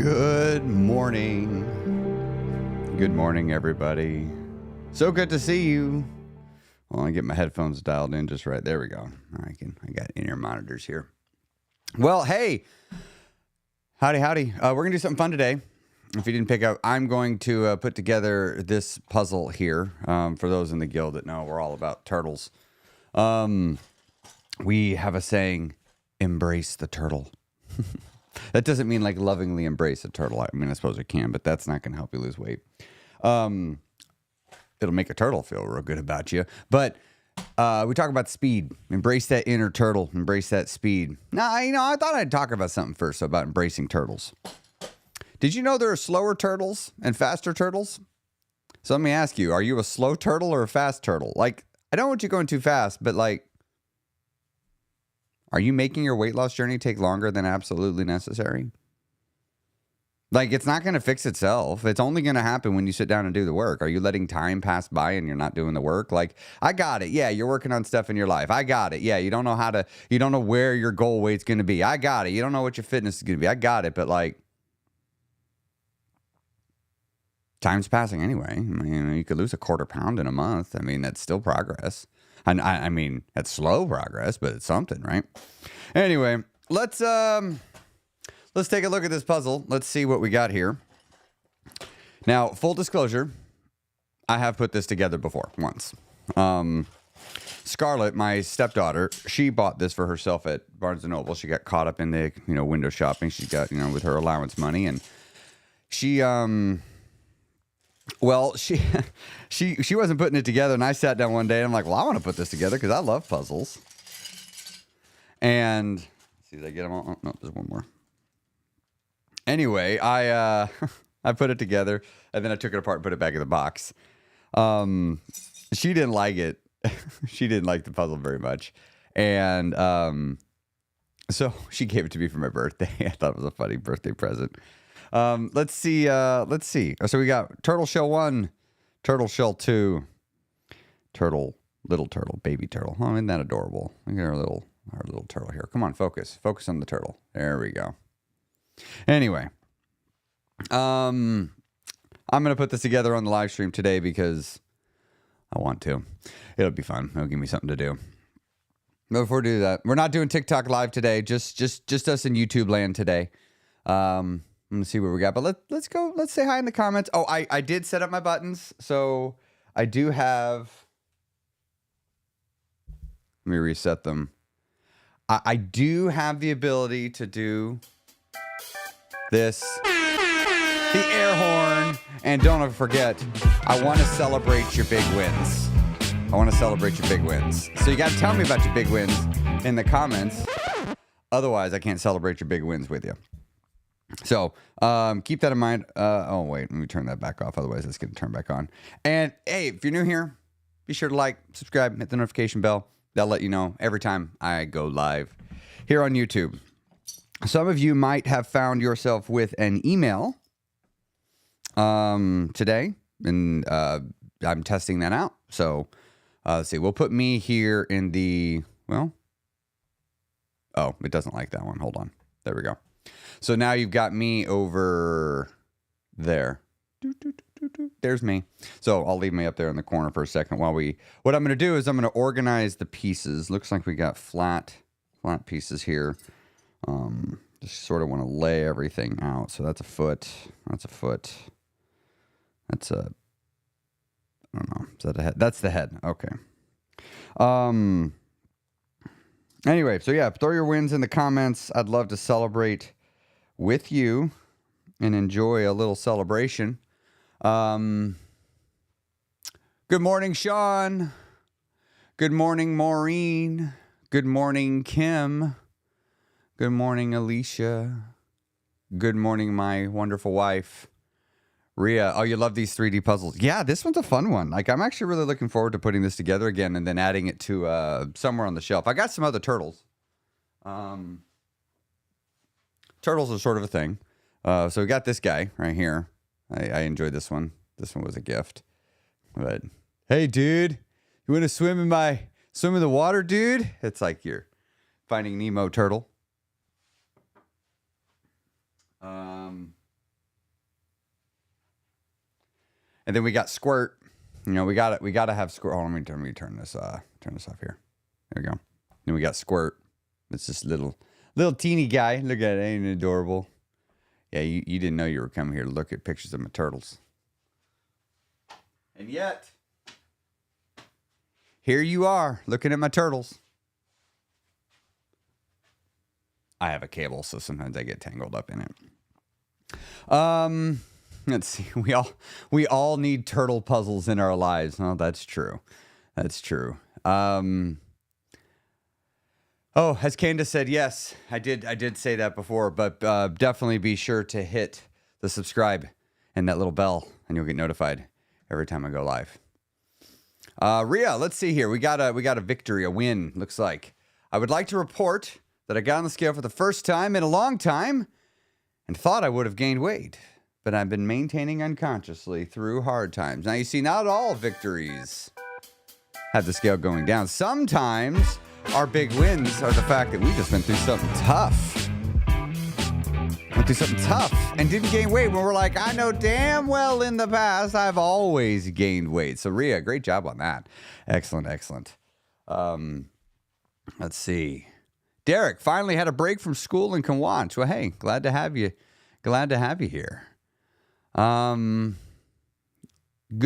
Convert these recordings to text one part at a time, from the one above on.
Good morning. Good morning, everybody. So good to see you. Well, I get my headphones dialed in just right. There we go. I got in-ear monitors here. Well, hey. Howdy. We're going to do something fun today. If you didn't pick up, I'm going to put together this puzzle here. For those in the guild that know, we're all about turtles. We have a saying, embrace the turtle. That doesn't mean like lovingly embrace a turtle. I mean, I suppose it can, but that's not going to help you lose weight. It'll make a turtle feel real good about you. But we talk about speed. Embrace that inner turtle. Embrace that speed. Now, I thought I'd talk about something first about embracing turtles. Did you know there are slower turtles and faster turtles? So let me ask you, are you a slow turtle or a fast turtle? Like, I don't want you going too fast, but like, are you making your weight loss journey take longer than absolutely necessary? Like, it's not going to fix itself. It's only going to happen when you sit down and do the work. Are you letting time pass by and you're not doing the work? Like, I got it. Yeah, you're working on stuff in your life. I got it. Yeah, you don't know where your goal weight's going to be. I got it. You don't know what your fitness is going to be. I got it. But like, time's passing anyway. I mean, you could lose a quarter pound in a month. I mean, that's still progress. I mean, that's slow progress, but it's something, right? Anyway, let's take a look at this puzzle. Let's see what we got here. Now, full disclosure, I have put this together before once. Scarlett, my stepdaughter, she bought this for herself at Barnes & Noble. She got caught up in the, window shopping. She got, with her allowance money, and she well, she wasn't putting it together, and I sat down one day and I'm like, well, I want to put this together because I love puzzles. And let's see, did I get them all? Oh, no, there's one more. Anyway, I put it together, and then I took it apart and put it back in the box. She didn't like it. She didn't like the puzzle very much, and so she gave it to me for my birthday. I thought it was a funny birthday present. Let's see. So we got turtle shell 1, turtle shell 2, little turtle, baby turtle. Oh, isn't that adorable? Look at our little turtle here. Come on, focus on the turtle. There we go. Anyway, I'm going to put this together on the live stream today because I want to. It'll be fun. It'll give me something to do. But before we do that, we're not doing TikTok live today. Just us in YouTube land today. Let's see what we got, but let's go. Let's say hi in the comments. Oh, I did set up my buttons, so I do have. Let me reset them. I do have the ability to do this, the air horn, and don't forget, I want to celebrate your big wins. So you got to tell me about your big wins in the comments. Otherwise, I can't celebrate your big wins with you. So, keep that in mind. Oh, wait, let me turn that back off. Otherwise, it's going to turn back on. And, hey, if you're new here, be sure to like, subscribe, hit the notification bell. That'll let you know every time I go live here on YouTube. Some of you might have found yourself with an email today, and I'm testing that out. So, let's see. We'll put me here in the, oh, it doesn't like that one. Hold on. There we go. So now you've got me over there. There's me. So I'll leave me up there in the corner for a second what I'm going to do is I'm going to organize the pieces. Looks like we got flat pieces here. Just sort of want to lay everything out. So that's a foot. That's I don't know. Is that a head? That's the head. Okay. Anyway, so yeah, throw your wins in the comments. I'd love to celebrate with you and enjoy a little celebration. Good morning, Sean. Good morning, Maureen. Good morning, Kim. Good morning, Alicia. Good morning, my wonderful wife, Rhea. Oh, you love these 3D puzzles. Yeah, this one's a fun one. Like, I'm actually really looking forward to putting this together again and then adding it to somewhere on the shelf. I got some other turtles. Turtles are sort of a thing. So we got this guy right here. I enjoyed this one. This one was a gift. But hey, dude, you want to swim in the water, dude? It's like you're Finding Nemo turtle. And then we got Squirt. You know, we got to have Squirt. Oh, let me turn this off here. There we go. Then we got Squirt. It's this little teeny guy. Look at it, ain't it adorable? Yeah, you didn't know you were coming here to look at pictures of my turtles. And yet, here you are looking at my turtles. I have a cable, so sometimes I get tangled up in it. Let's see. We all need turtle puzzles in our lives. Oh, that's true. That's true. Oh, as Candace said, yes, I did say that before, but definitely be sure to hit the subscribe and that little bell, and you'll get notified every time I go live. Rhea, let's see here. We got a victory, a win, looks like. I would like to report that I got on the scale for the first time in a long time and thought I would have gained weight, but I've been maintaining unconsciously through hard times. Now, you see, not all victories have the scale going down. Sometimes our big wins are the fact that we just went through something tough. And didn't gain weight when we're like, I know damn well in the past I've always gained weight. So, Rhea, great job on that. Excellent. Let's see. Derek finally had a break from school and can watch. Well, hey, glad to have you here. Good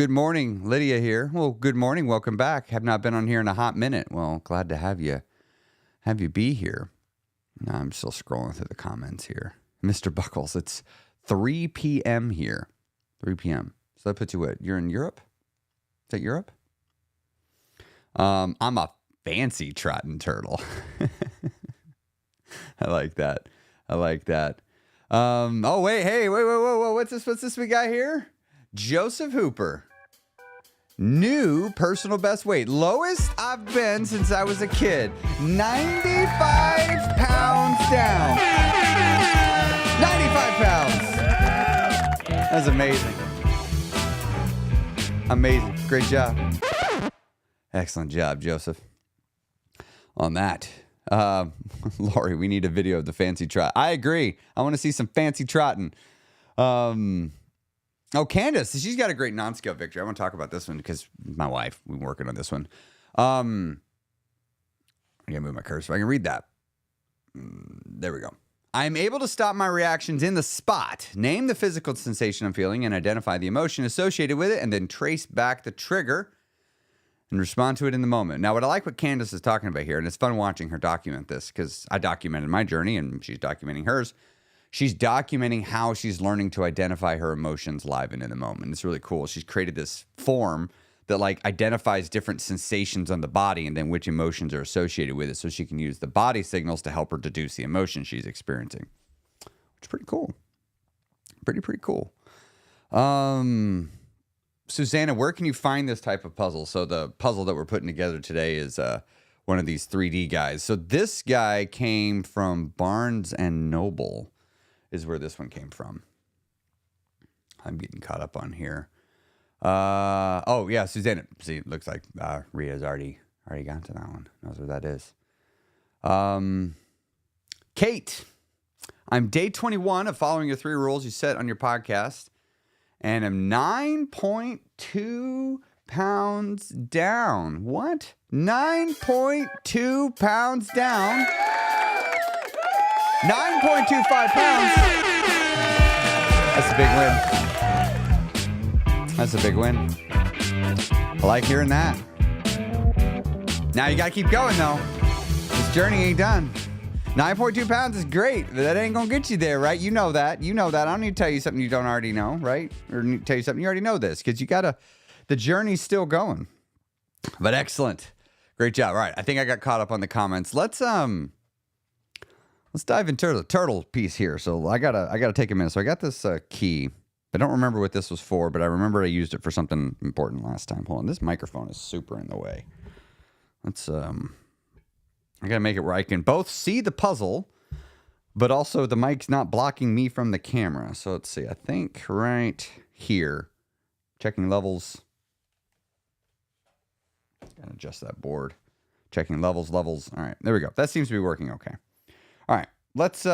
morning, Lydia here. Well, good morning. Welcome back. Have not been on here in a hot minute. Well, glad to have you be here. Now I'm still scrolling through the comments here. Mr. Buckles, it's 3 p.m. here. 3 p.m. So that puts you what? You're in Europe? Is that Europe? I'm a fancy trotting turtle. I like that. Oh, wait, whoa. What's this we got here? Joseph Hooper. New personal best weight. Lowest I've been since I was a kid. 95 pounds down. 95 pounds. That's amazing. Amazing. Great job. Excellent job, Joseph. On that. Lori, we need a video of the fancy trot. I agree. I want to see some fancy trotting. Oh, Candace, she's got a great non-scale victory. I want to talk about this one because my wife, we've been working on this one. I gotta move my cursor so I can read that. There we go. I'm able to stop my reactions in the spot, name the physical sensation I'm feeling, and identify the emotion associated with it, and then trace back the trigger and respond to it in the moment. Now, what I like what Candace is talking about here, and it's fun watching her document this because I documented my journey and she's documenting hers. She's documenting how she's learning to identify her emotions live and in the moment. It's really cool. She's created this form that identifies different sensations on the body and then which emotions are associated with it, so she can use the body signals to help her deduce the emotion she's experiencing. Which is pretty cool. Pretty cool. Susanna, where can you find this type of puzzle? So the puzzle that we're putting together today is one of these 3D guys. So this guy came from Barnes and Noble is where this one came from. I'm getting caught up on here. Oh, yeah, Susanna. See, it looks like Rhea's already gone to that one. Knows where that is. Kate, I'm day 21 of following your 3 rules you set on your podcast, and I'm 9.2 pounds down. What? 9.2 pounds down. 9.25 pounds. That's a big win. I like hearing that. Now you got to keep going, though. This journey ain't done. 9.2 pounds is great, but that ain't going to get you there, right? You know that. I don't need to tell you something you don't already know, right? Or need to tell you something you already know this, because the journey's still going. But excellent. Great job. All right. I think I got caught up on the comments. Let's dive into the turtle piece here. So I gotta take a minute. So I got this key. I don't remember what this was for, but I remember I used it for something important last time. Hold on. This microphone is super in the way. Let's I gotta make it where I can both see the puzzle, but also the mic's not blocking me from the camera. So let's see. I think right here. Checking levels. Gotta adjust that board. Checking levels. All right, there we go. That seems to be working okay. All right, let's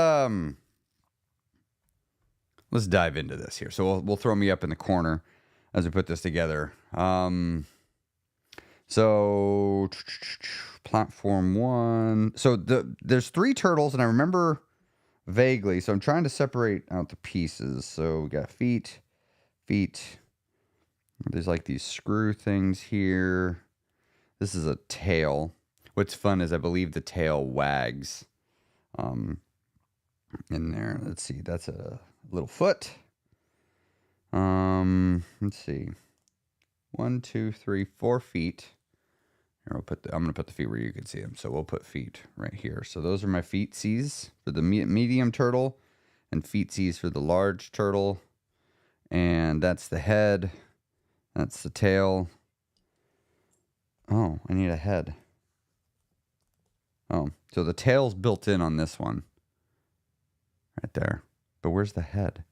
dive into this here. So we'll throw me up in the corner. as we put this together. So platform 1. So there's 3 turtles, and I remember vaguely. So I'm trying to separate out the pieces. So we got feet. There's like these screw things here. This is a tail. What's fun is I believe the tail wags in there. Let's see. That's a little foot. Let's see. 1, 2, 3, 4 feet. Here I'm going to put the feet where you can see them. So we'll put feet right here. So those are my feetsies for the medium turtle and feetsies for the large turtle. And that's the head. That's the tail. Oh, I need a head. Oh, so the tail's built in on this one. Right there. But where's the head?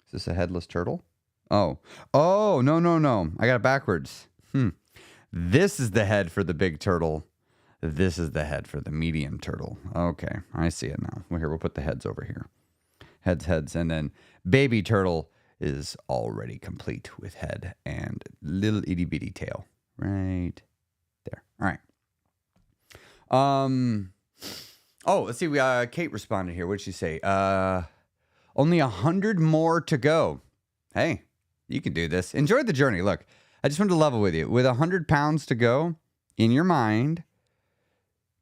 Is this a headless turtle? Oh, no. I got it backwards. This is the head for the big turtle. This is the head for the medium turtle. Okay, I see it now. Well, here, we'll put the heads over here. Heads. And then baby turtle is already complete with head and little itty bitty tail. Right there. All right. Oh, let's see. Kate responded here. What'd she say? Only 100 more to go. Hey, you can do this. Enjoy the journey. Look, I just wanted to level with you. With 100 pounds to go in your mind,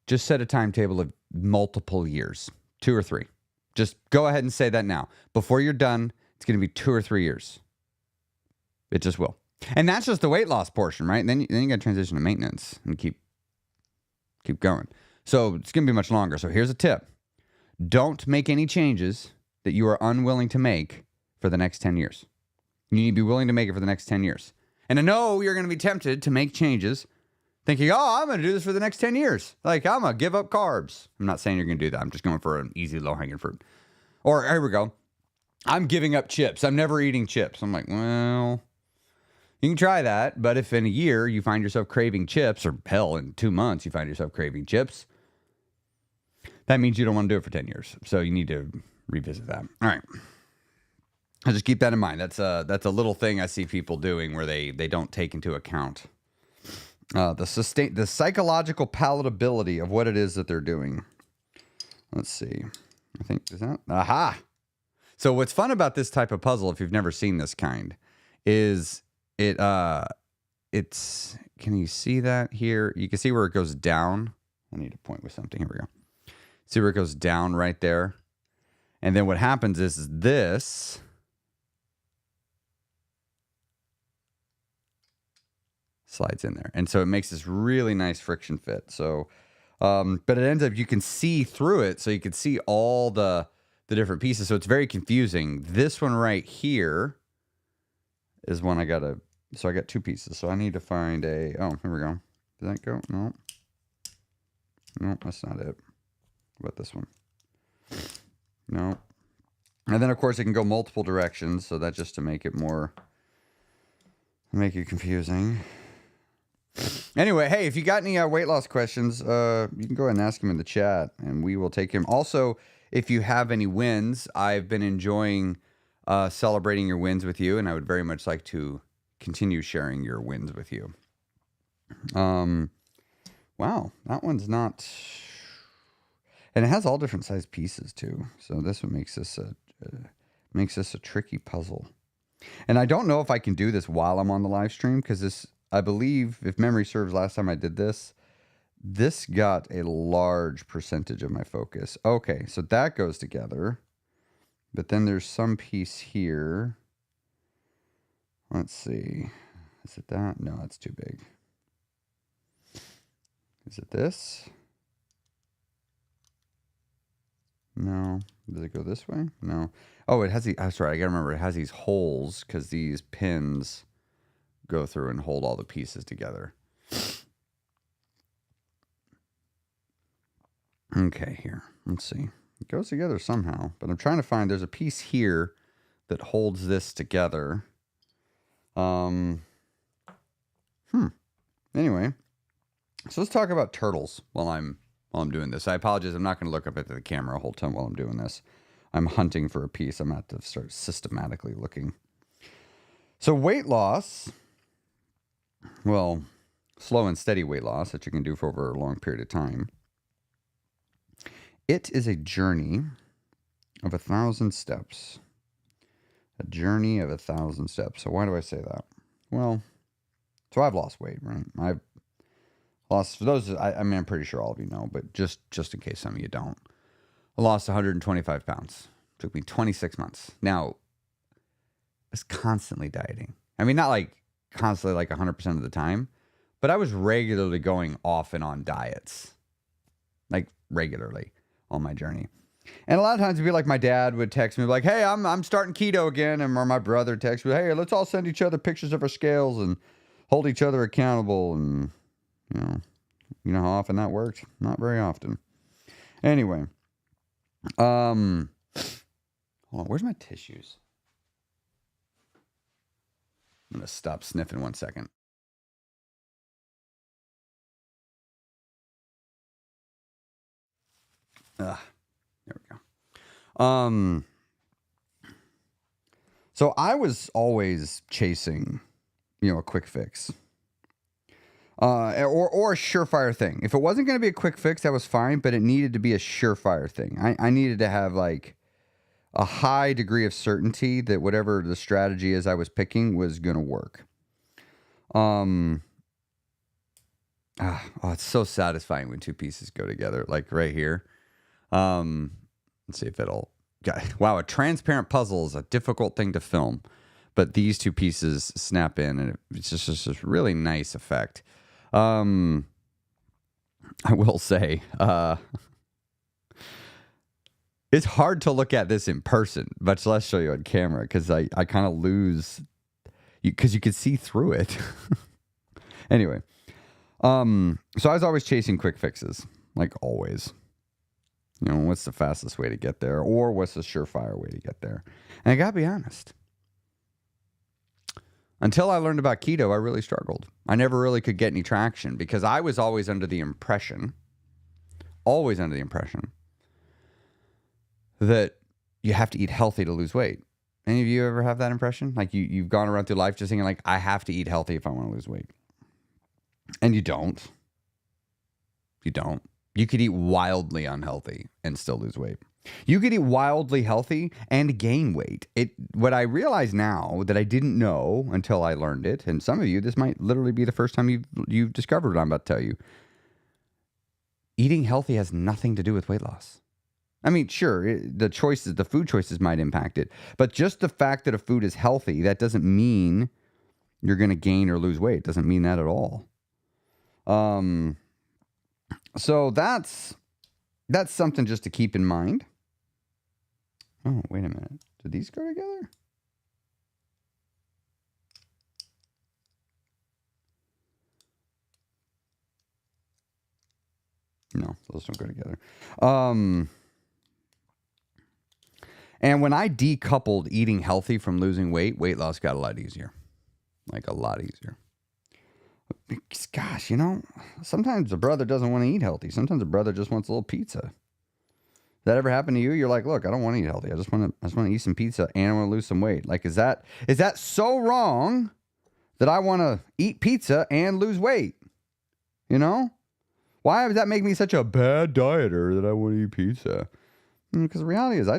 just set a timetable of multiple years, 2 or 3. Just go ahead and say that now. Before you're done, it's going to be 2 or 3 years. It just will. And that's just the weight loss portion, right? Then you got to transition to maintenance and keep going. So it's going to be much longer. So here's a tip. Don't make any changes that you are unwilling to make for the next 10 years. You need to be willing to make it for the next 10 years. And I know you're going to be tempted to make changes thinking, oh, I'm going to do this for the next 10 years. Like, I'm going to give up carbs. I'm not saying you're going to do that. I'm just going for an easy, low-hanging fruit. Or, here we go. I'm giving up chips. I'm never eating chips. I'm like, well, you can try that. But if in a year you find yourself craving chips, or hell, in 2 months you find yourself craving chips, that means you don't want to do it for 10 years. So you need to revisit that. All right. I'll just keep that in mind. That's a little thing I see people doing where they don't take into account the psychological palatability of what it is that they're doing. Let's see. I think is that aha. So what's fun about this type of puzzle, if you've never seen this kind, is it's can you see that here? You can see where it goes down. I need to point with something. Here we go. See where it goes down right there? And then what happens is this slides in there. And so it makes this really nice friction fit. So, but it ends up, you can see through it. So you can see all the different pieces. So it's very confusing. This one right here is one I got 2 pieces. So I need to find here we go. Did that go? No, that's not it. What about this one? No. And then of course it can go multiple directions. So that's just to make it confusing. Anyway, hey, if you got any weight loss questions, you can go ahead and ask him in the chat, and we will take him. Also, if you have any wins, I've been enjoying celebrating your wins with you, and I would very much like to continue sharing your wins with you. Wow, that one's not, and it has all different size pieces too. So this one makes this a tricky puzzle. And I don't know if I can do this while I'm on the live stream because this. I believe, if memory serves, last time I did this got a large percentage of my focus. Okay, so that goes together. But then there's some piece here. Let's see. Is it that? No, it's too big. Is it this? No. Does it go this way? No. Oh, it has I'm sorry, I gotta remember. It has these holes because these pins go through and hold all the pieces together. Okay, here. Let's see. It goes together somehow, but I'm trying to find, there's a piece here that holds this together. Anyway, so let's talk about turtles while I'm doing this. I apologize. I'm not going to look up at the camera a whole time while I'm doing this. I'm hunting for a piece. I'm going to have to start systematically looking. So weight loss, well, slow and steady weight loss that you can do for over a long period of time. It is a journey of 1,000 steps. A journey of 1,000 steps. So why do I say that? Well, so I've lost weight, right? I've lost, for those, I mean, I'm pretty sure all of you know, but just in case some of you don't. I lost 125 pounds. It took me 26 months. Now, I was constantly dieting. I mean, not like constantly like 100% of the time, but I was regularly going off and on diets. Like regularly on my journey. And a lot of times it'd be like my dad would text me like, hey, I'm starting keto again. And or my brother text me, hey, let's all send each other pictures of our scales and hold each other accountable. And, you know how often that worked? Not very often. Anyway. Hold on, where's my tissues? I'm going to stop sniffing 1 second. There we go. So I was chasing, a quick fix. Or a surefire thing. If it wasn't going to be a quick fix, that was fine, but it needed to be a surefire thing. I needed to have like a high degree of certainty that whatever the strategy is I was picking was going to work. It's so satisfying when two pieces go together, like right here. Let's see if it'll. Wow, a transparent puzzle is a difficult thing to film, but these two pieces snap in, and it's just this really nice effect. I will say, it's hard to look at this in person, much less show you on camera, because I kind of lose, because you can see through it. Anyway, so I was always chasing quick fixes, like always. What's the fastest way to get there, or what's the surefire way to get there? And I gotta be honest. Until I learned about keto, I really struggled. I never really could get any traction because I was always under the impression that you have to eat healthy to lose weight. Any of you ever have that impression? Like you've gone around through life just thinking like, I have to eat healthy if I want to lose weight. And you don't. You don't. You could eat wildly unhealthy and still lose weight. You could eat wildly healthy and gain weight. What I realize now that I didn't know until I learned it, and some of you, this might literally be the first time you've discovered what I'm about to tell you. Eating healthy has nothing to do with weight loss. I mean, sure, the food choices might impact it, but just the fact that a food is healthy, that doesn't mean you're going to gain or lose weight. It doesn't mean that at all. So that's something just to keep in mind. Oh, wait a minute. Did these go together? No, those don't go together. And when I decoupled eating healthy from losing weight, weight loss got a lot easier. Like a lot easier. Because, gosh, sometimes a brother doesn't want to eat healthy. Sometimes a brother just wants a little pizza. That ever happened to you? You're like, look, I don't want to eat healthy. I just want to eat some pizza and I want to lose some weight. Like, is that so wrong that I want to eat pizza and lose weight? Why does that make me such a bad dieter that I want to eat pizza? Because the reality is, I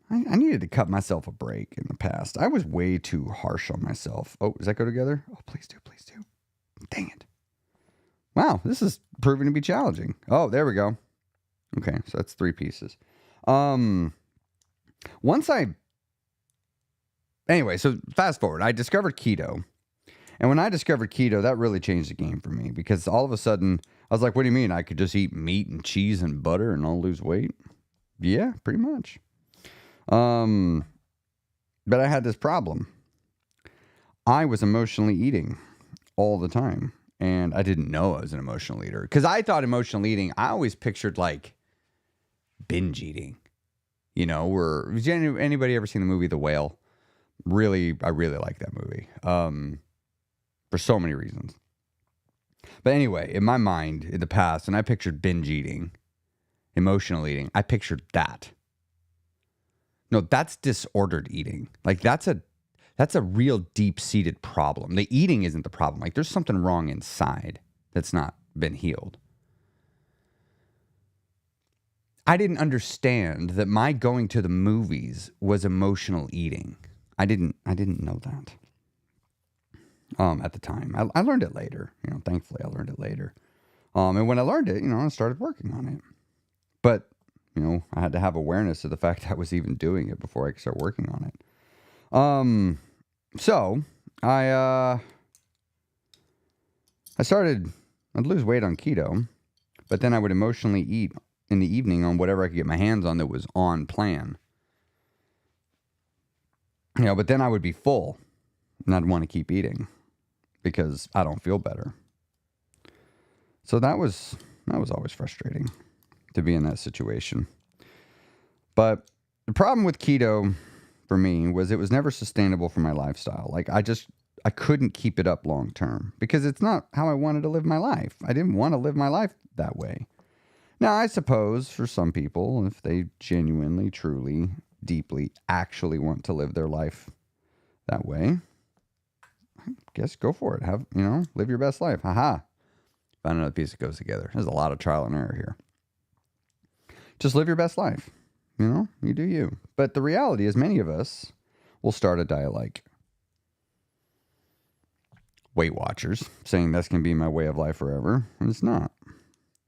needed to cut myself a break in the past. I was way too harsh on myself. Oh, does that go together? Oh, please do. Please do. Dang it. Wow, this is proving to be challenging. Oh, there we go. Okay, so that's 3 pieces. Anyway, so fast forward. I discovered keto. And when I discovered keto, that really changed the game for me because all of a sudden, I was like, what do you mean? I could just eat meat and cheese and butter and I'll lose weight? Yeah, pretty much. But I had this problem. I was emotionally eating all the time. And I didn't know I was an emotional eater. Because I thought emotional eating, I always pictured like binge eating. Has anybody ever seen the movie The Whale? I really like that movie. For so many reasons. But anyway, in my mind, in the past, when I pictured binge eating, emotional eating. I pictured that. No, that's disordered eating. Like that's a real deep-seated problem. The eating isn't the problem. Like there's something wrong inside that's not been healed. I didn't understand that my going to the movies was emotional eating. I didn't know that at the time. I learned it later. Thankfully I learned it later. And when I learned it, I started working on it. But, I had to have awareness of the fact that I was even doing it before I could start working on it. So I'd lose weight on keto, but then I would emotionally eat in the evening on whatever I could get my hands on that was on plan. But then I would be full and I'd want to keep eating because I don't feel better. So that was always frustrating to be in that situation. But the problem with keto for me was it was never sustainable for my lifestyle. Like I couldn't keep it up long term because it's not how I wanted to live my life. I didn't want to live my life that way. Now, I suppose for some people, if they genuinely, truly, deeply, actually want to live their life that way, I guess go for it. Live your best life. Haha. Find another piece that goes together. There's a lot of trial and error here. Just live your best life. You do you. But the reality is many of us will start a diet like Weight Watchers, saying that's going to be my way of life forever. And it's not.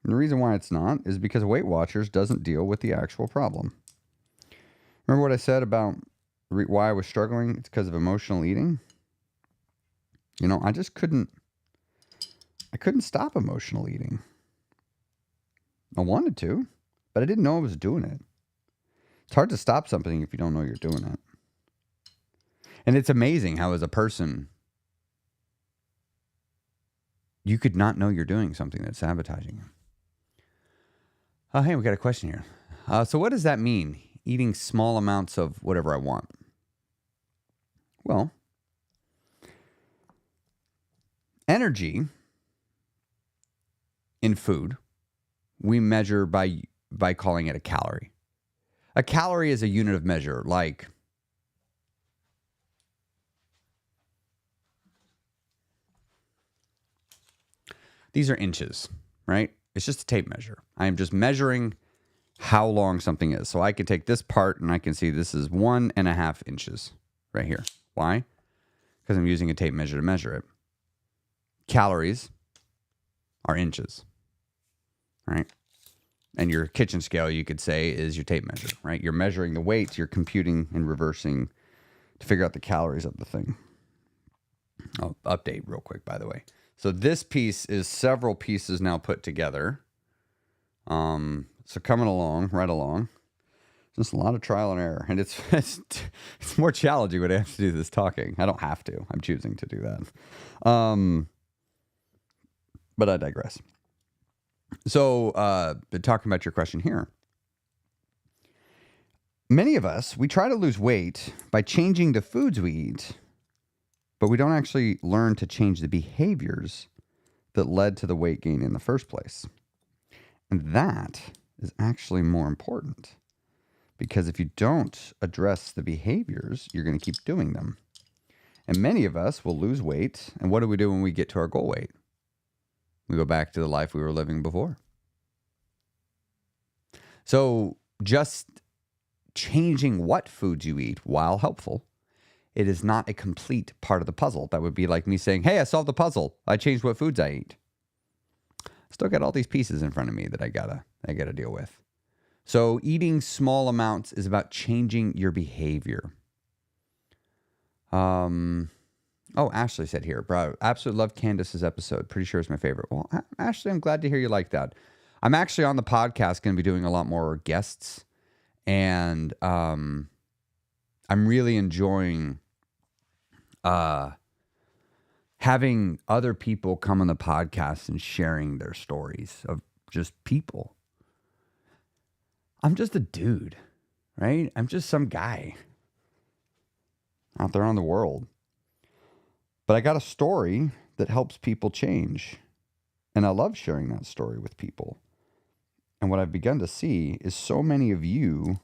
And the reason why it's not is because Weight Watchers doesn't deal with the actual problem. Remember what I said about why I was struggling? It's because of emotional eating. I just couldn't stop emotional eating. I wanted to, but I didn't know I was doing it. It's hard to stop something if you don't know you're doing it. And it's amazing how as a person, you could not know you're doing something that's sabotaging you. Oh, hey, we got a question here. So what does that mean? Eating small amounts of whatever I want. Well, energy in food, we measure by calling it a calorie. A calorie is a unit of measure, like these are inches, right? It's just a tape measure. I am just measuring how long something is. So I can take this part and I can see this is 1.5 inches right here. Why? Because I'm using a tape measure to measure it. Calories are inches, right? And your kitchen scale, you could say, is your tape measure, right? You're measuring the weights, you're computing and reversing to figure out the calories of the thing. I'll update real quick, by the way. So this piece is several pieces now put together. So coming along, right along. Just a lot of trial and error. And it's more challenging when I have to do this talking. I don't have to. I'm choosing to do that. But I digress. So talking about your question here. Many of us, we try to lose weight by changing the foods we eat, but we don't actually learn to change the behaviors that led to the weight gain in the first place. And that is actually more important because if you don't address the behaviors, you're going to keep doing them. And many of us will lose weight. And what do we do when we get to our goal weight? We go back to the life we were living before. So just changing what foods you eat, while helpful, it is not a complete part of the puzzle. That would be like me saying, hey, I solved the puzzle. I changed what foods I eat. Still got all these pieces in front of me that I gotta deal with. So eating small amounts is about changing your behavior. Ashley said here, bro, absolutely love Candace's episode. Pretty sure it's my favorite. Well, Ashley, I'm glad to hear you like that. I'm actually on the podcast going to be doing a lot more guests. And I'm really enjoying having other people come on the podcast and sharing their stories of just people. I'm just a dude, right? I'm just some guy out there on the world. But I got a story that helps people change. And I love sharing that story with people. And what I've begun to see is so many of you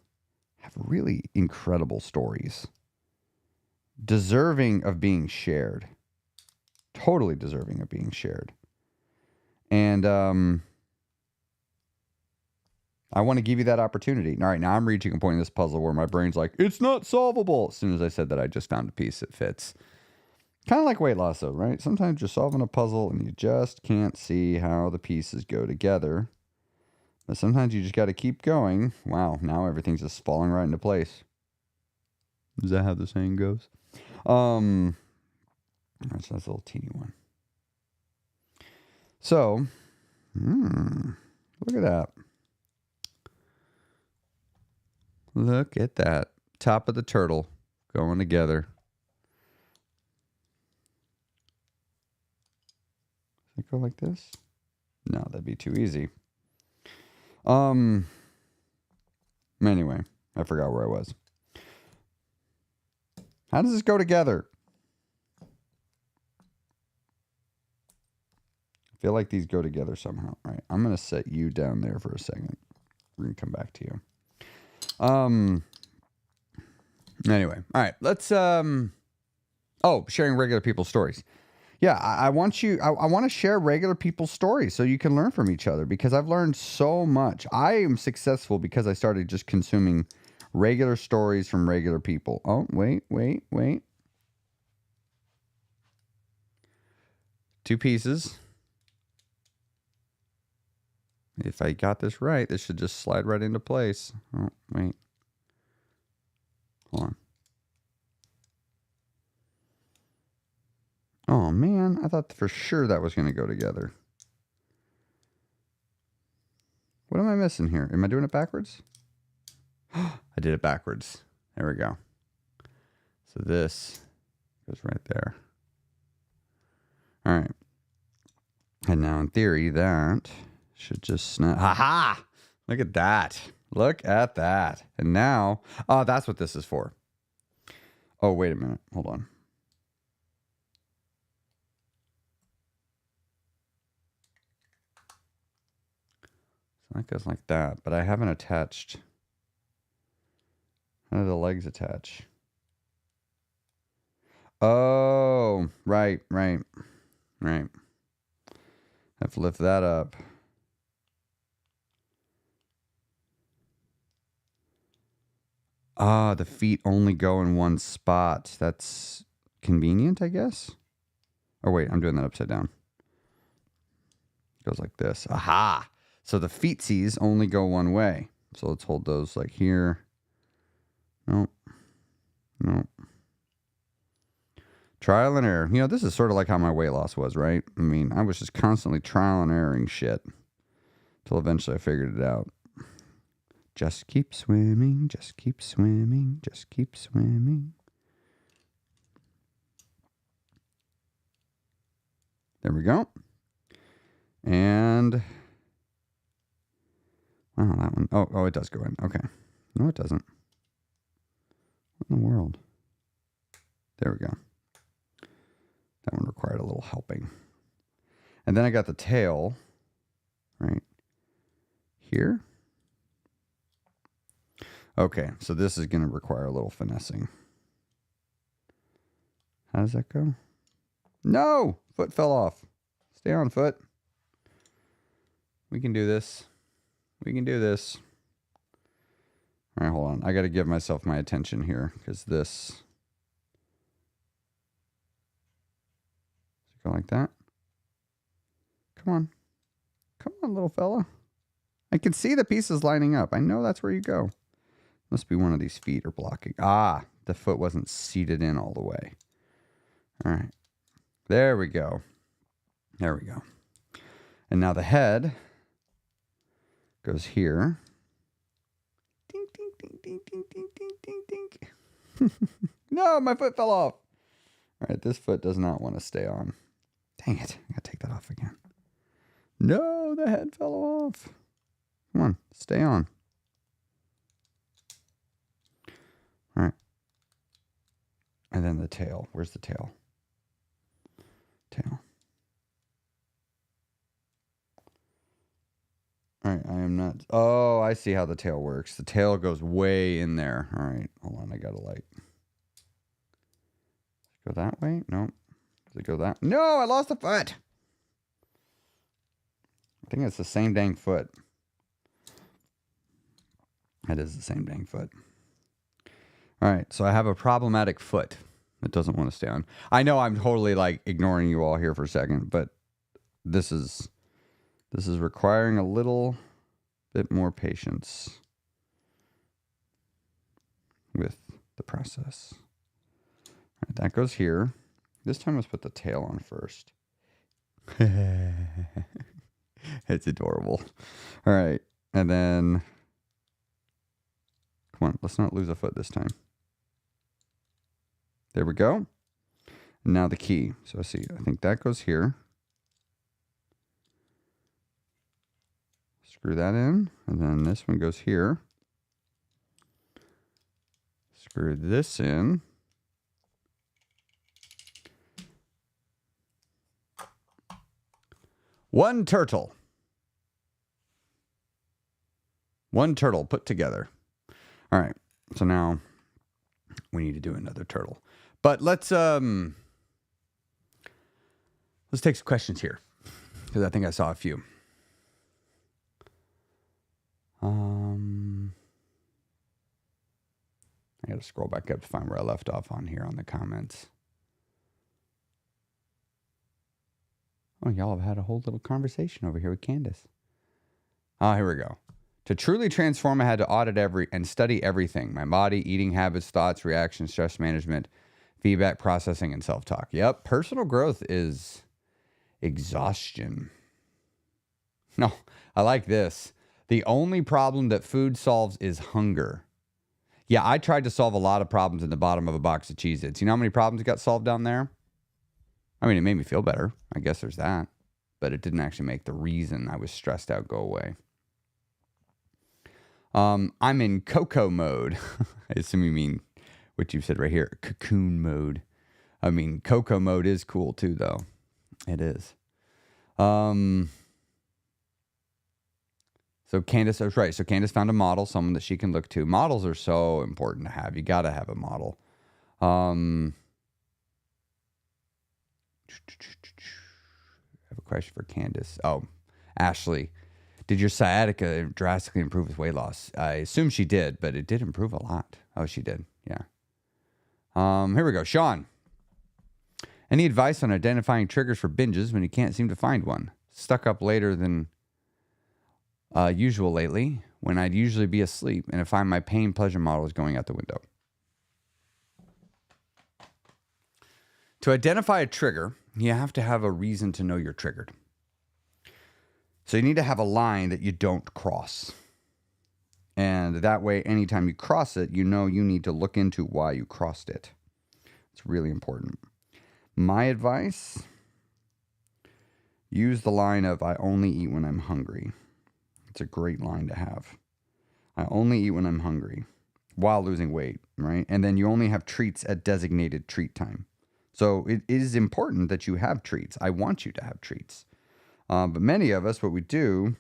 have really incredible stories, deserving of being shared, totally deserving of being shared. And I want to give you that opportunity. All right, now I'm reaching a point in this puzzle where my brain's like, it's not solvable. As soon as I said that, I just found a piece that fits. Kind of like weight loss, though, right? Sometimes you're solving a puzzle and you just can't see how the pieces go together. But sometimes you just got to keep going. Wow, now everything's just falling right into place. Is that how the saying goes? That's a little teeny one. So, look at that. Look at that. Top of the turtle going together. Does it go like this? No, that'd be too easy. Anyway, I forgot where I was. How does this go together? I feel like these go together somehow. All right, I'm going to set you down there for a second. We're going to come back to you. Anyway, all right, let's, sharing regular people's stories. Yeah, I want to share regular people's stories so you can learn from each other, because I've learned so much. I am successful because I started just consuming regular stories from regular people. Oh, wait. 2 pieces. If I got this right, this should just slide right into place. Oh, wait. Hold on. Oh, man. I thought for sure that was going to go together. What am I missing here? Am I doing it backwards? I did it backwards. There we go. So this goes right there. All right. And now in theory, that should just snap. Ha-ha! Look at that. Look at that. And now, that's what this is for. Oh, wait a minute. Hold on. So that goes like that, but I haven't attached. How do the legs attach? Oh, right. I have to lift that up. The feet only go in one spot. That's convenient, I guess. Oh, wait, I'm doing that upside down. It goes like this. Aha! So the feetsies only go one way. So let's hold those like here. Nope. Trial and error. You know, this is sort of like how my weight loss was, right? I mean, I was just constantly trial and erroring shit until eventually I figured it out. Just keep swimming, just keep swimming, just keep swimming. There we go. And, wow, that one. Oh, it does go in. Okay. No, it doesn't. What in the world? There we go. That one required a little helping. And then I got the tail right here. Okay, so this is going to require a little finessing. How does that go? No! Foot fell off. Stay on, foot. We can do this. We can do this. All right, hold on. I got to give myself my attention here, because this... Does it go like that? Come on. Come on, little fella. I can see the pieces lining up. I know that's where you go. Must be one of these feet are blocking. Ah, the foot wasn't seated in all the way. All right. There we go. There we go. And now the head goes here. Ding, ding, ding, ding, ding, ding, ding, ding, ding. No, my foot fell off. All right, this foot does not want to stay on. Dang it. I got to take that off again. No, the head fell off. Come on, stay on. All right. And then the tail. Where's the tail? Tail. All right, I am not. Oh, I see how the tail works. The tail goes way in there. All right, hold on. I got to like go that way. No. Does it go that? No, I lost a foot. I think it's the same dang foot. It is the same dang foot. All right, so I have a problematic foot that doesn't want to stay on. I know I'm totally like ignoring you all here for a second, but this is requiring a little bit more patience with the process. All right, that goes here. This time let's put the tail on first. It's adorable. All right, and then come on, let's not lose a foot this time. There we go. Now the key. So see, I think that goes here. Screw that in, and then this one goes here. Screw this in. One turtle. One turtle put together. All right. So now we need to do another turtle. But let's take some questions here, because I think I saw a few. I got to scroll back up to find where I left off on here on the comments. Oh, y'all have had a whole little conversation over here with Candace. Oh, here we go. To truly transform, I had to audit and study everything. My body, eating habits, thoughts, reactions, stress management, feedback processing, and self-talk. Yep, personal growth is exhaustion. No, I like this. The only problem that food solves is hunger. Yeah, I tried to solve a lot of problems in the bottom of a box of Cheez-Its. You know how many problems got solved down there? I mean, it made me feel better. I guess there's that. But it didn't actually make the reason I was stressed out go away. I'm in cocoa mode. I assume you mean what you said right here, cocoon mode. I mean, cocoa mode is cool too, though. It is. So Candace, I was right. So Candace found a model, someone that she can look to. Models are so important to have. You got to have a model. I have a question for Candace. Oh, Ashley, did your sciatica drastically improve with weight loss? I assume she did, but it did improve a lot. Oh, she did. Yeah. Here we go. Sean, any advice on identifying triggers for binges when you can't seem to find one? Stuck up later than usual lately when I'd usually be asleep, and I find my pain pleasure model is going out the window. To identify a trigger, you have to have a reason to know you're triggered. So you need to have a line that you don't cross. And that way, anytime you cross it, you know you need to look into why you crossed it. It's really important. My advice, use the line of, I only eat when I'm hungry. It's a great line to have. I only eat when I'm hungry while losing weight, right? And then you only have treats at designated treat time. So it is important that you have treats. I want you to have treats. But many of us, what we do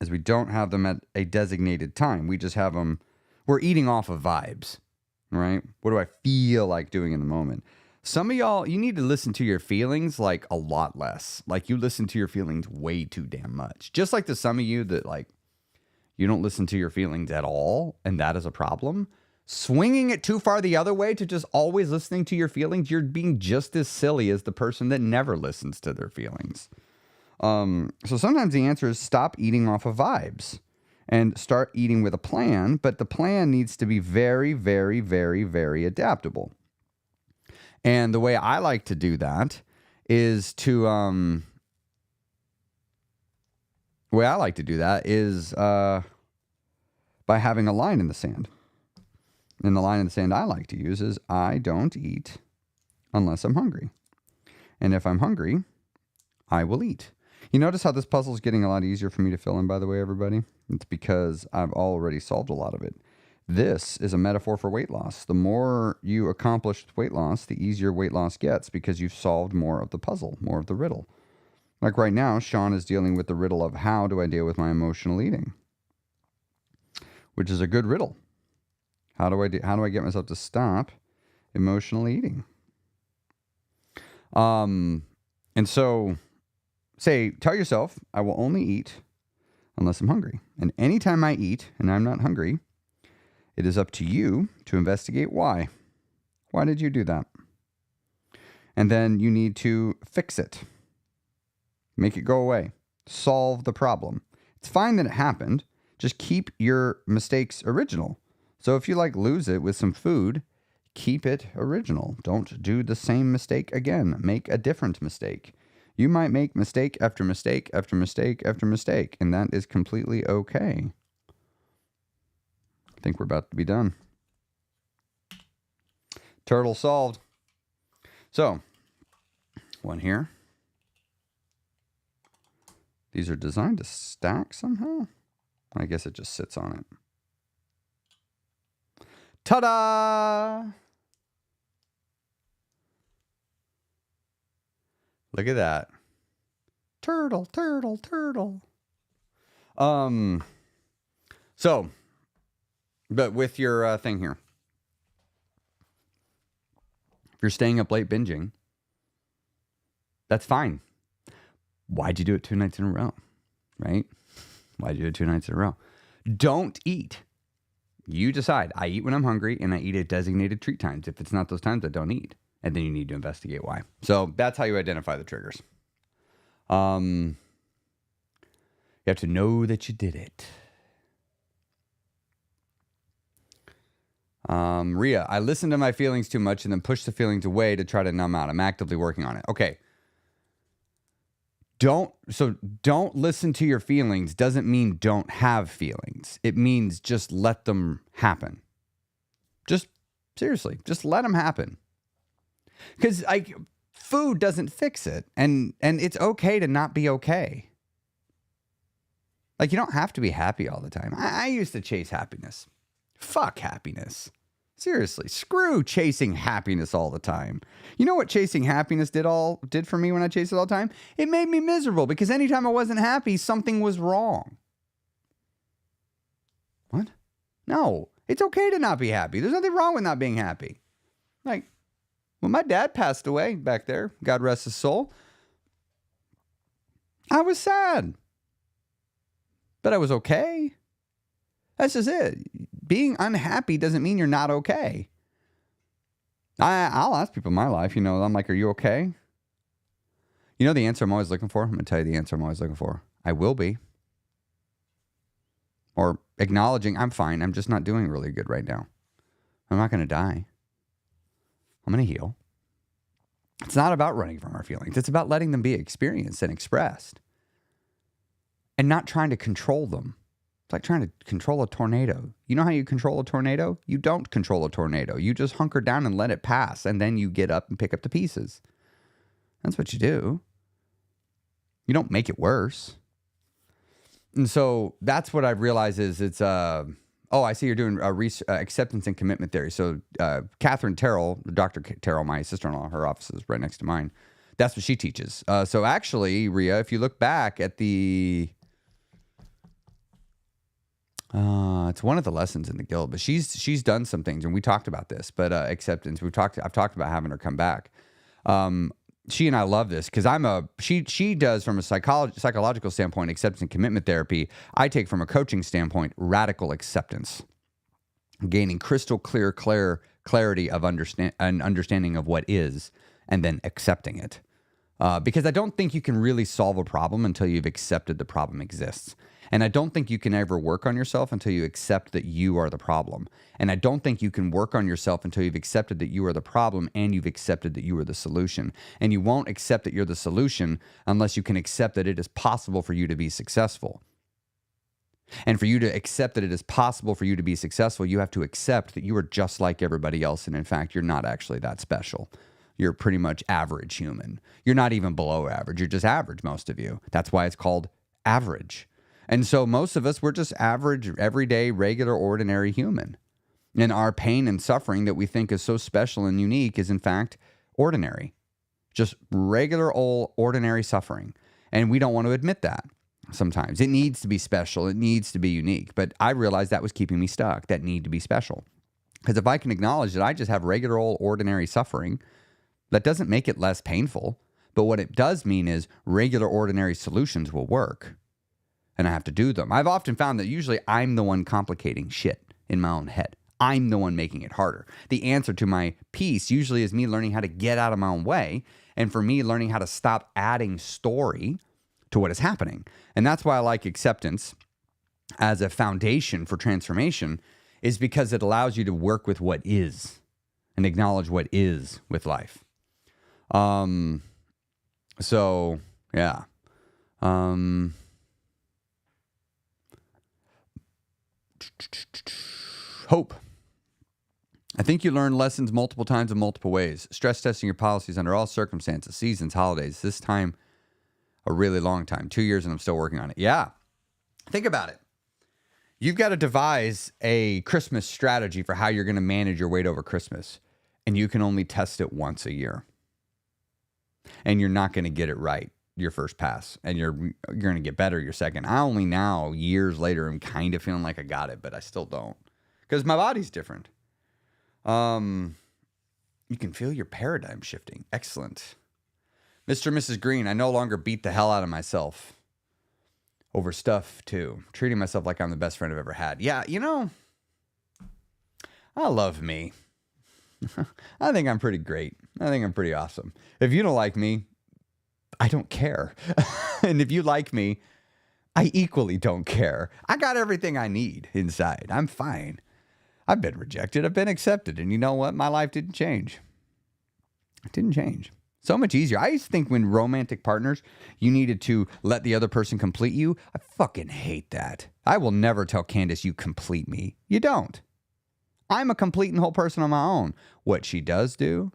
is we don't have them at a designated time. We just have them, we're eating off of vibes, right? What do I feel like doing in the moment? Some of y'all, you need to listen to your feelings like a lot less. Like you listen to your feelings way too damn much. Just like to some of you that like, you don't listen to your feelings at all, and that is a problem. Swinging it too far the other way to just always listening to your feelings, you're being just as silly as the person that never listens to their feelings. So sometimes the answer is stop eating off of vibes and start eating with a plan, but the plan needs to be very, very, very, very adaptable. And the way I like to do that is by having a line in the sand. And the line in the sand I like to use is I don't eat unless I'm hungry. And if I'm hungry, I will eat. You notice how this puzzle is getting a lot easier for me to fill in, by the way, everybody? It's because I've already solved a lot of it. This is a metaphor for weight loss. The more you accomplish with weight loss, the easier weight loss gets because you've solved more of the puzzle, more of the riddle. Like right now, Sean is dealing with the riddle of how do I deal with my emotional eating? Which is a good riddle. How do I get myself to stop emotional eating? And so tell yourself, I will only eat unless I'm hungry. And anytime I eat and I'm not hungry, it is up to you to investigate why. Why did you do that? And then you need to fix it. Make it go away. Solve the problem. It's fine that it happened. Just keep your mistakes original. So if you lose it with some food, keep it original. Don't do the same mistake again. Make a different mistake. You might make mistake after mistake after mistake after mistake, and that is completely okay. I think we're about to be done. Turtle solved. So, one here. These are designed to stack somehow. I guess it just sits on it. Ta-da! Look at that. Turtle, turtle, turtle. So, but with your thing here. If you're staying up late binging, that's fine. Why'd you do it 2 nights in a row? Right? Why'd you do it 2 nights in a row? Don't eat. You decide. I eat when I'm hungry, and I eat at designated treat times. If it's not those times, I don't eat. And then you need to investigate why. So that's how you identify the triggers. You have to know that you did it. Rhea, I listen to my feelings too much and then push the feelings away to try to numb out. I'm actively working on it. Okay. Don't listen to your feelings doesn't mean don't have feelings. It means just let them happen. Just seriously, just let them happen. Because food doesn't fix it, and it's okay to not be okay. You don't have to be happy all the time. I used to chase happiness. Fuck happiness. Seriously, screw chasing happiness all the time. You know what chasing happiness did for me when I chased it all the time? It made me miserable because anytime I wasn't happy, something was wrong. What? No, it's okay to not be happy. There's nothing wrong with not being happy. When my dad passed away back there, God rest his soul, I was sad. But I was okay. That's just it. Being unhappy doesn't mean you're not okay. I'll ask people in my life, I'm like, are you okay? You know the answer I'm always looking for? I'm going to tell you the answer I'm always looking for. I will be. Or acknowledging I'm fine. I'm just not doing really good right now. I'm not going to die. I'm going to heal. It's not about running from our feelings. It's about letting them be experienced and expressed. And not trying to control them. It's like trying to control a tornado. You know how you control a tornado? You don't control a tornado. You just hunker down and let it pass. And then you get up and pick up the pieces. That's what you do. You don't make it worse. And so that's what I've realized is it's... I see you're doing acceptance and commitment theory. So Catherine Terrell, Dr. Terrell, my sister-in-law, her office is right next to mine. That's what she teaches. So actually, Rhea, if you look back at the... it's one of the lessons in the guild, but she's done some things, and we talked about this. But acceptance, I've talked about having her come back. She and I love this because she does from a psychological standpoint acceptance and commitment therapy. I take from a coaching standpoint radical acceptance, gaining crystal clear clarity of understanding of what is, and then accepting it. Because I don't think you can really solve a problem until you've accepted the problem exists. And I don't think you can ever work on yourself until you accept that you are the problem. And I don't think you can work on yourself until you've accepted that you are the problem and you've accepted that you are the solution. And you won't accept that you're the solution unless you can accept that it is possible for you to be successful. And for you to accept that it is possible for you to be successful, you have to accept that you are just like everybody else. And in fact, you're not actually that special. You're pretty much average human. You're not even below average. You're just average, most of you. That's why it's called average. And so most of us, we're just average, everyday, regular, ordinary human. And our pain and suffering that we think is so special and unique is in fact ordinary. Just regular old ordinary suffering. And we don't want to admit that sometimes. It needs to be special. It needs to be unique. But I realized that was keeping me stuck, that need to be special. Because if I can acknowledge that I just have regular old ordinary suffering, that doesn't make it less painful. But what it does mean is regular ordinary solutions will work. And I have to do them. I've often found that usually I'm the one complicating shit in my own head. I'm the one making it harder. The answer to my peace usually is me learning how to get out of my own way. And for me, learning how to stop adding story to what is happening. And that's why I like acceptance as a foundation for transformation, is because it allows you to work with what is and acknowledge what is with life. So, yeah. Hope. I think you learn lessons multiple times in multiple ways. Stress testing your policies under all circumstances, seasons, holidays. This time, a really long time. 2 years and I'm still working on it. Yeah. Think about it. You've got to devise a Christmas strategy for how you're going to manage your weight over Christmas. And you can only test it once a year. And you're not going to get it right your first pass. And you're going to get better your second. I only now, years later, am kind of feeling like I got it, but I still don't. Because my body's different. You can feel your paradigm shifting. Excellent. Mr. and Mrs. Green, I no longer beat the hell out of myself over stuff, too. Treating myself like I'm the best friend I've ever had. Yeah, you know, I love me. I think I'm pretty great. I think I'm pretty awesome. If you don't like me, I don't care. And if you like me, I equally don't care. I got everything I need inside. I'm fine. I've been rejected. I've been accepted. And you know what? My life didn't change. It didn't change. So much easier. I used to think when romantic partners, you needed to let the other person complete you. I fucking hate that. I will never tell Candace, you complete me. You don't. I'm a complete and whole person on my own. What she does do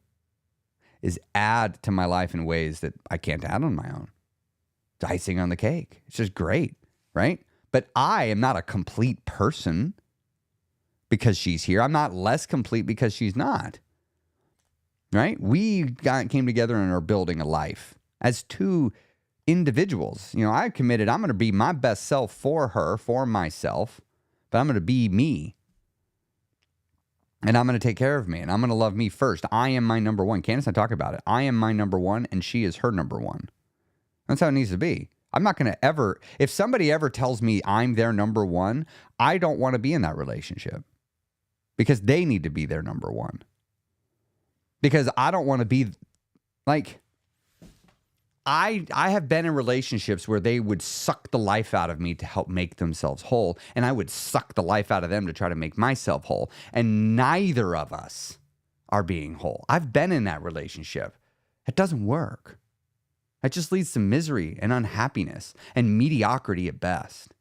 is add to my life in ways that I can't add on my own. It's icing on the cake. It's just great, right? But I am not a complete person because she's here. I'm not less complete because she's not. Right? We came together and are building a life as two individuals. You know, I committed, I'm going to be my best self for her, for myself, but I'm going to be me. And I'm going to take care of me, and I'm going to love me first. I am my number one. Candace and I talk about it. I am my number one, and she is her number one. That's how it needs to be. I'm not going to ever, if somebody ever tells me I'm their number one, I don't want to be in that relationship because they need to be their number one. Because I don't want to be like, I have been in relationships where they would suck the life out of me to help make themselves whole. And I would suck the life out of them to try to make myself whole. And neither of us are being whole. I've been in that relationship. It doesn't work. It just leads to misery and unhappiness and mediocrity at best.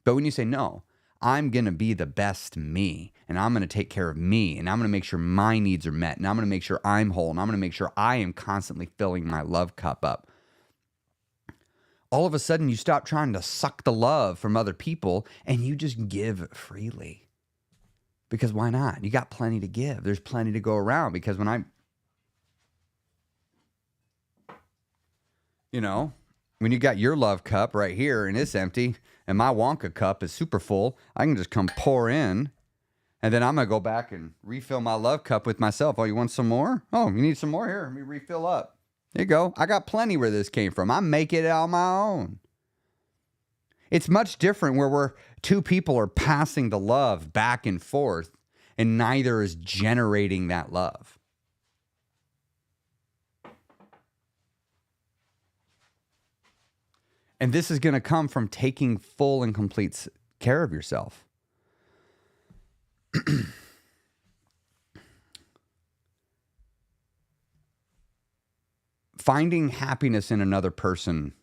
But when you say, no, I'm going to be the best me, and I'm going to take care of me, and I'm going to make sure my needs are met, and I'm going to make sure I'm whole, and I'm going to make sure I am constantly filling my love cup up. All of a sudden, you stop trying to suck the love from other people, and you just give freely. Because why not? You got plenty to give. There's plenty to go around. Because when when you got your love cup right here, and it's empty, and my Wonka cup is super full, I can just come pour in, and then I'm going to go back and refill my love cup with myself. Oh, you want some more? Oh, you need some more? Here, let me refill up. There you go. I got plenty where this came from. I make it on my own. It's much different where two people are passing the love back and forth, and neither is generating that love. And this is going to come from taking full and complete care of yourself. Finding happiness in another person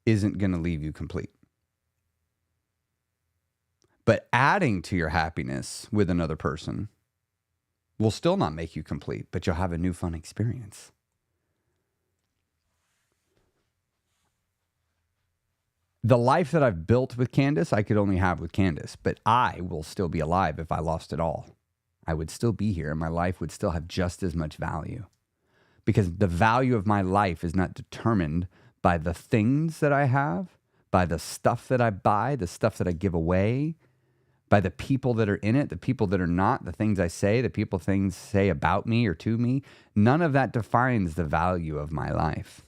isn't going to leave you complete. But adding to your happiness with another person will still not make you complete, but you'll have a new fun experience. The life that I've built with Candace, I could only have with Candace, but I will still be alive if I lost it all. I would still be here, and my life would still have just as much value. Because the value of my life is not determined by the things that I have, by the stuff that I buy, the stuff that I give away, by the people that are in it, the people that are not, the things I say, the things say about me or to me. None of that defines the value of my life.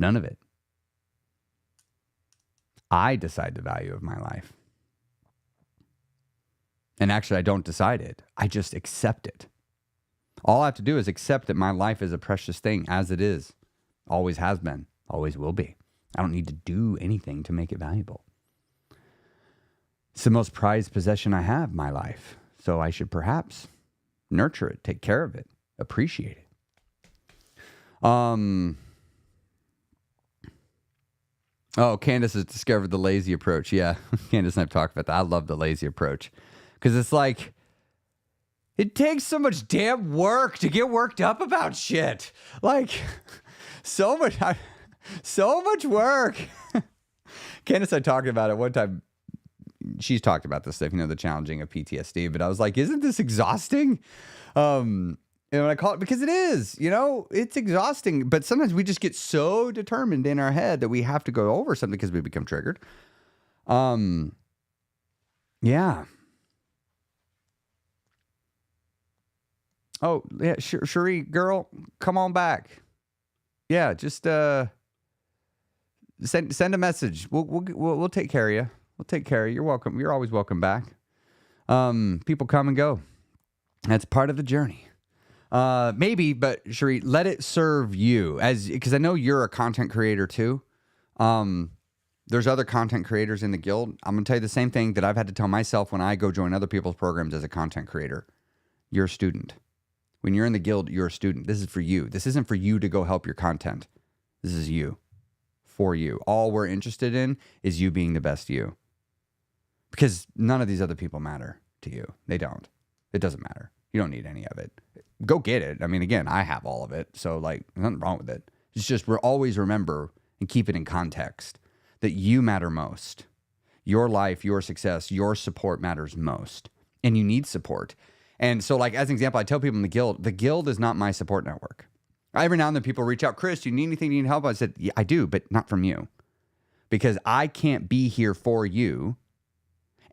None of it. I decide the value of my life. And actually, I don't decide it. I just accept it. All I have to do is accept that my life is a precious thing as it is. Always has been. Always will be. I don't need to do anything to make it valuable. It's the most prized possession I have, my life. So I should perhaps nurture it, take care of it, appreciate it. Oh, Candace has discovered the lazy approach. Yeah, Candace and I've talked about that. I love the lazy approach because it's like, it takes so much damn work to get worked up about shit. Like, so much work. Candace and I talked about it one time. She's talked about this stuff, the challenging of PTSD, but I was like, isn't this exhausting? And when I call it, because it is, it's exhausting, but sometimes we just get so determined in our head that we have to go over something because we become triggered. Yeah. Oh, yeah, Cherie, girl, come on back. Yeah, just send a message. We'll take care of you. We'll take care of you. You're welcome. You're always welcome back. People come and go. That's part of the journey. Maybe, but Cherie, let it serve you because I know you're a content creator too. There's other content creators in the guild. I'm going to tell you the same thing that I've had to tell myself when I go join other people's programs as a content creator. You're a student. When you're in the guild, you're a student. This is for you. This isn't for you to go help your content. This is you. For you. All we're interested in is you being the best you. Because none of these other people matter to you. They don't. It doesn't matter. You don't need any of it. Go get it. I mean, again, I have all of it. So, nothing wrong with it. It's just always remember and keep it in context that you matter most. Your life, your success, your support matters most. And you need support. And so, as an example, I tell people in the guild is not my support network. Every now and then people reach out, Chris, do you need anything? Do you need help? I said, yeah, I do, but not from you. Because I can't be here for you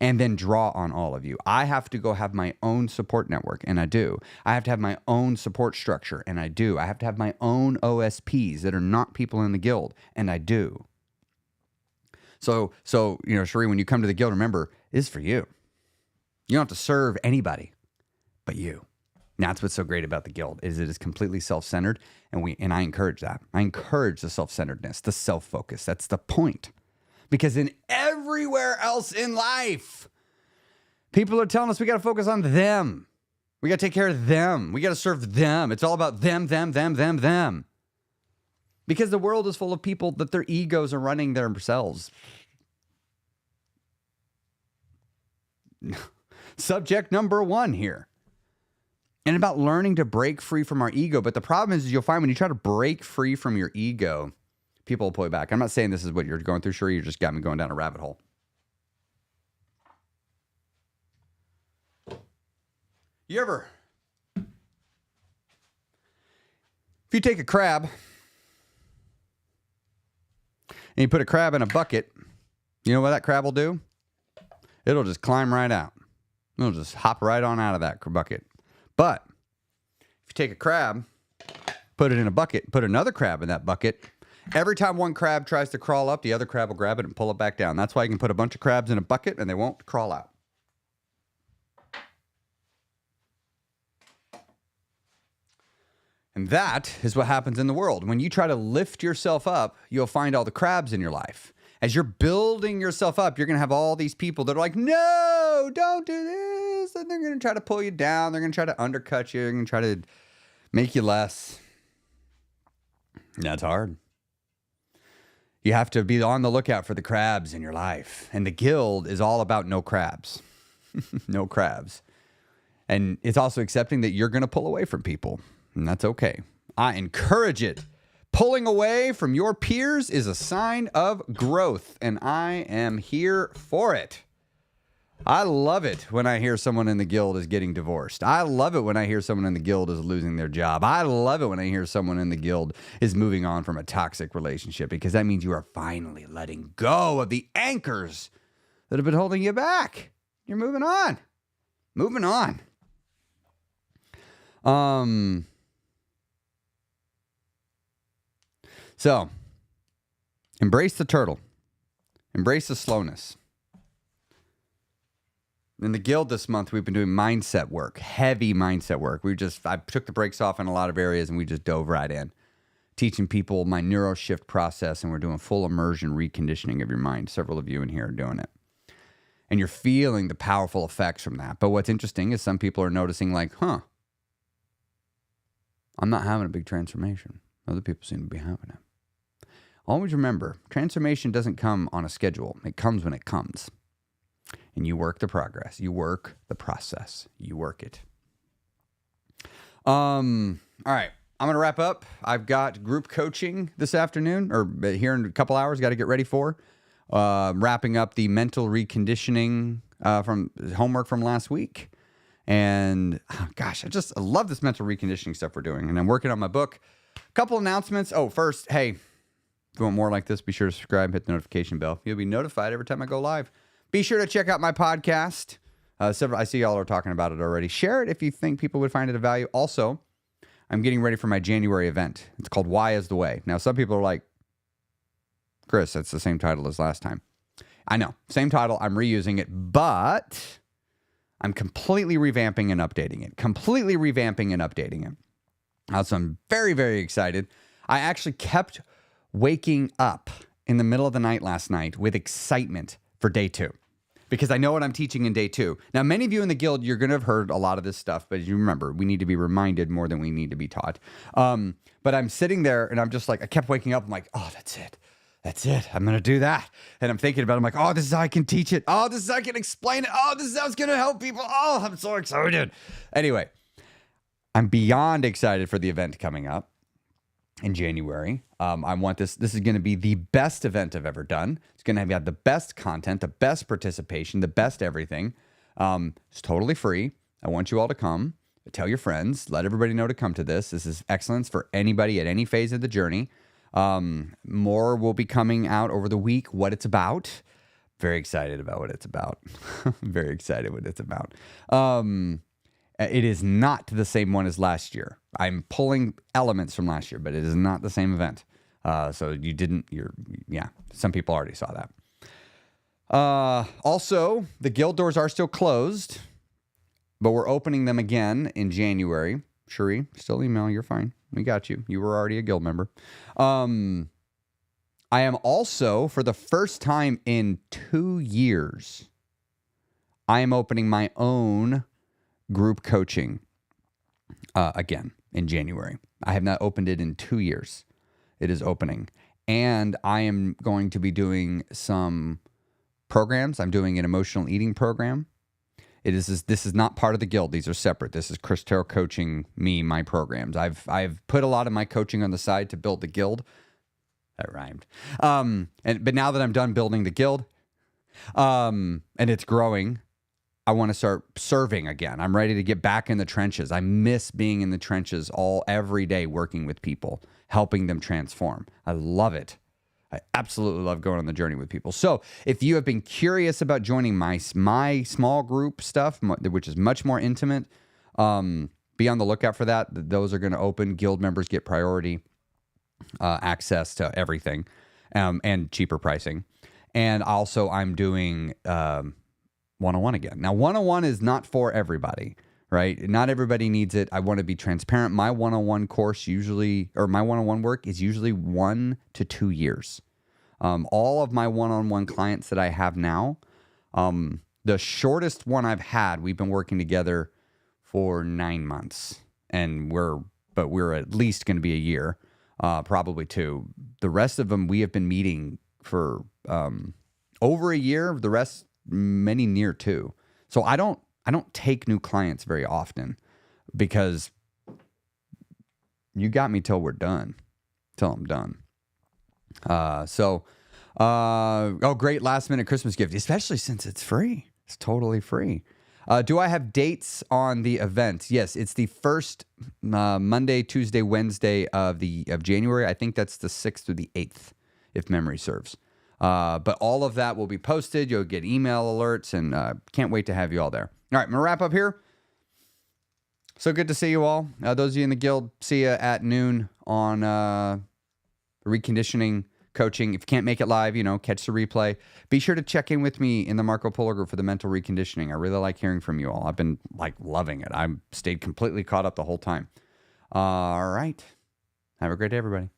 and then draw on all of you. I have to go have my own support network, and I do. I have to have my own support structure, and I do. I have to have my own OSPs that are not people in the guild, and I do. So Cherie, when you come to the guild, remember, it's for you. You don't have to serve anybody but you. And that's what's so great about the guild is it is completely self-centered, and I encourage that. I encourage the self-centeredness, the self-focus. That's the point. Because in everywhere else in life, people are telling us we got to focus on them. We got to take care of them. We got to serve them. It's all about them. Because the world is full of people that their egos are running themselves. Subject number 1 here. And about learning to break free from our ego. But the problem is you'll find when you try to break free from your ego, people will pull you back. I'm not saying this is what you're going through. Sure, you just got me going down a rabbit hole. If you take a crab and you put a crab in a bucket, you know what that crab will do? It'll just climb right out. It'll just hop right on out of that bucket. But if you take a crab, put it in a bucket, put another crab in that bucket, every time one crab tries to crawl up, the other crab will grab it and pull it back down. That's why you can put a bunch of crabs in a bucket and they won't crawl out. And that is what happens in the world. When you try to lift yourself up, you'll find all the crabs in your life. As you're building yourself up, you're going to have all these people that are like, no, don't do this. And they're going to try to pull you down. They're going to try to undercut you. They're going to try to make you less. And that's hard. You have to be on the lookout for the crabs in your life. And the guild is all about no crabs. No crabs. And it's also accepting that you're going to pull away from people. And that's okay. I encourage it. Pulling away from your peers is a sign of growth. And I am here for it. I love it when I hear someone in the guild is getting divorced. I love it when I hear someone in the guild is losing their job. I love it when I hear someone in the guild is moving on from a toxic relationship, because that means you are finally letting go of the anchors that have been holding you back. You're moving on. Moving on. So, embrace the turtle. Embrace the slowness. In the guild this month, we've been doing mindset work, heavy mindset work. I took the brakes off in a lot of areas and we just dove right in. Teaching people my neuro shift process, and we're doing full immersion reconditioning of your mind. Several of you in here are doing it. And you're feeling the powerful effects from that. But what's interesting is some people are noticing like, I'm not having a big transformation. Other people seem to be having it. Always remember, transformation doesn't come on a schedule. It comes when it comes. And you work the progress. You work the process. You work it. All right. I'm going to wrap up. I've got group coaching this afternoon, or here in a couple hours, got to get ready for. Wrapping up the mental reconditioning from homework from last week. And I love this mental reconditioning stuff we're doing. And I'm working on my book. A couple announcements. Oh, first, hey, if you want more like this, be sure to subscribe, hit the notification bell. You'll be notified every time I go live. Be sure to check out my podcast. I see y'all are talking about it already. Share it if you think people would find it of value. Also, I'm getting ready for my January event. It's called Why is the Way. Now, some people are like, Chris, that's the same title as last time. I know, same title. I'm reusing it, but I'm completely revamping and updating it. So I'm very, very excited. I actually kept waking up in the middle of the night last night with excitement for day 2, because I know what I'm teaching in day 2. Now, many of you in the guild, you're going to have heard a lot of this stuff, but you remember, we need to be reminded more than we need to be taught. But I'm sitting there and I'm just like, I kept waking up. I'm like, oh, that's it. I'm going to do that. And I'm thinking about it. I'm like, oh, this is how I can teach it. Oh, this is how I can explain it. Oh, this is how it's going to help people. Oh, I'm so excited. Anyway, I'm beyond excited for the event coming up in January. I want this is going to be the best event I've ever done. It's going to have the best content, the best participation, the best everything. It's totally free. I want you all to come. Tell your friends. Let everybody know to come to this. This is excellence for anybody at any phase of the journey. More will be coming out over the week, what it's about. Very excited about what it's about. Very excited what it's about. It is not the same one as last year. I'm pulling elements from last year, but it is not the same event. So some people already saw that. Also, the guild doors are still closed, but we're opening them again in January. Cherie, still email. You're fine. We got you. You were already a guild member. I am also, for the first time in 2 years, I am opening my own group coaching again in January. I have not opened it in 2 years. It is opening. And I am going to be doing some programs. I'm doing an emotional eating program. This is not part of the guild. These are separate. This is Chris Terrell coaching me, my programs. I've put a lot of my coaching on the side to build the guild. That rhymed. But now that I'm done building the guild, and it's growing, I want to start serving again. I'm ready to get back in the trenches. I miss being in the trenches every day, working with people, helping them transform. I love it. I absolutely love going on the journey with people. So if you have been curious about joining my small group stuff, which is much more intimate, be on the lookout for that. Those are going to open. Guild members get priority access to everything and cheaper pricing. And also I'm doing 101 again. Now, 101 is not for everybody, right? Not everybody needs it. I want to be transparent. My 101 course my 101 work is usually 1 to 2 years. All of my one-on-one clients that I have now, the shortest one I've had, we've been working together for 9 months, and we're at least going to be a year, probably 2. The rest of them, we have been meeting for over a year. The rest, many near 2. So I don't take new clients very often, because you got me till we're done, till I'm done. Great last minute Christmas gift, especially since it's free. It's totally free. Do I have dates on the event? Yes, it's the first Monday, Tuesday, Wednesday of January. I think that's the 6th through the 8th, if memory serves. But all of that will be posted. You'll get email alerts, and can't wait to have you all there. All right, I'm going to wrap up here. So good to see you all. Those of you in the guild, see you at noon on reconditioning coaching. If you can't make it live, catch the replay. Be sure to check in with me in the Marco Polo group for the mental reconditioning. I really like hearing from you all. I've been loving it. I've stayed completely caught up the whole time. All right. Have a great day, everybody.